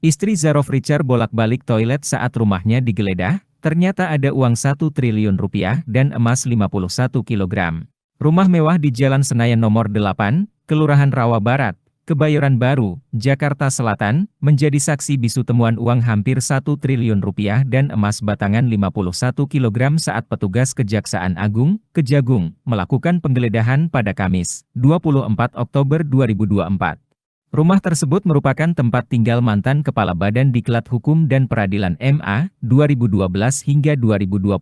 Istri Zarof Richard bolak-balik toilet saat rumahnya digeledah, ternyata ada uang 1 triliun rupiah dan emas 51 kilogram. Rumah mewah di Jalan Senayan nomor 8, Kelurahan Rawa Barat, Kebayoran Baru, Jakarta Selatan, menjadi saksi bisu temuan uang hampir 1 triliun rupiah dan emas batangan 51 kilogram saat petugas Kejaksaan Agung, Kejagung, melakukan penggeledahan pada Kamis, 24 Oktober 2024. Rumah tersebut merupakan tempat tinggal mantan Kepala Badan Diklat Hukum dan Peradilan MA, 2012 hingga 2022,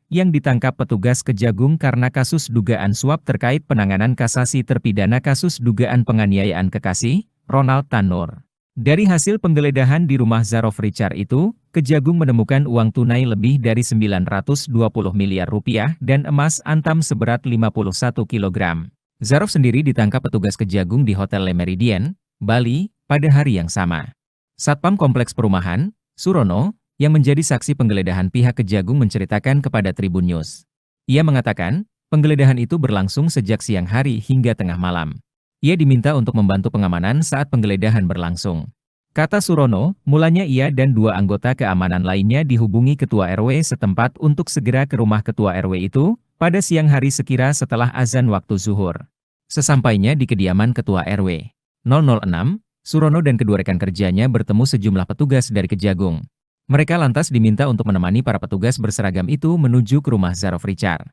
yang ditangkap petugas Kejagung karena kasus dugaan suap terkait penanganan kasasi terpidana kasus dugaan penganiayaan kekasih, Ronald Tanur. Dari hasil penggeledahan di rumah Zarof Richard itu, Kejagung menemukan uang tunai lebih dari 920 miliar rupiah dan emas antam seberat 51 kilogram. Zarof sendiri ditangkap petugas Kejagung di Hotel Le Méridien, Bali, pada hari yang sama. Satpam Kompleks Perumahan, Surono, yang menjadi saksi penggeledahan pihak Kejagung menceritakan kepada Tribun News. Ia mengatakan, penggeledahan itu berlangsung sejak siang hari hingga tengah malam. Ia diminta untuk membantu pengamanan saat penggeledahan berlangsung. Kata Surono, mulanya ia dan 2 anggota keamanan lainnya dihubungi Ketua RW setempat untuk segera ke rumah Ketua RW itu, pada siang hari sekira setelah azan waktu zuhur. Sesampainya di kediaman Ketua RW 006, Surono dan kedua rekan kerjanya bertemu sejumlah petugas dari Kejagung. Mereka lantas diminta untuk menemani para petugas berseragam itu menuju ke rumah Zarof Richard.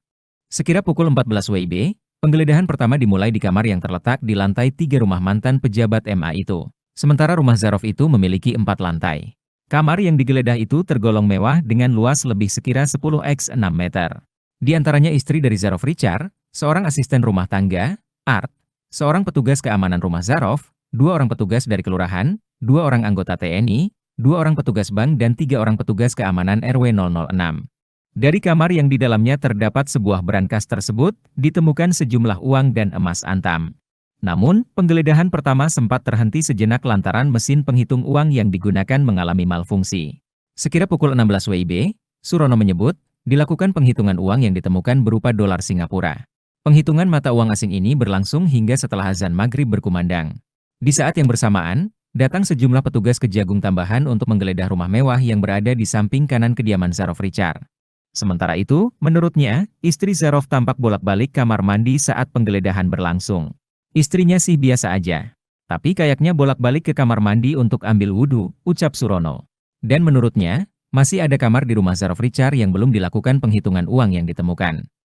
Sekira pukul 14 WIB, penggeledahan pertama dimulai di kamar yang terletak di lantai 3 rumah mantan pejabat MA itu. Sementara rumah Zarof itu memiliki 4 lantai. Kamar yang digeledah itu tergolong mewah dengan luas lebih sekira 10x6 meter. Di antaranya istri dari Zarof Richard, seorang asisten rumah tangga, Art, seorang petugas keamanan rumah Zarof, 2 orang petugas dari kelurahan, 2 orang anggota TNI, 2 orang petugas bank dan 3 orang petugas keamanan RW 006. Dari kamar yang di dalamnya terdapat sebuah brankas tersebut, ditemukan sejumlah uang dan emas antam. Namun, penggeledahan pertama sempat terhenti sejenak lantaran mesin penghitung uang yang digunakan mengalami malfungsi. Sekira pukul 16 WIB, Surono menyebut, dilakukan penghitungan uang yang ditemukan berupa dolar Singapura. Penghitungan mata uang asing ini berlangsung hingga setelah azan maghrib berkumandang. Di saat yang bersamaan, datang sejumlah petugas Kejagung tambahan untuk menggeledah rumah mewah yang berada di samping kanan kediaman Zarof Richard. Sementara itu, menurutnya, istri Zarof tampak bolak-balik kamar mandi saat penggeledahan berlangsung. Istrinya sih biasa aja. Tapi kayaknya bolak-balik ke kamar mandi untuk ambil wudhu, ucap Surono. Dan menurutnya, masih ada kamar di rumah Zarof Richard yang belum dilakukan penghitungan uang yang ditemukan.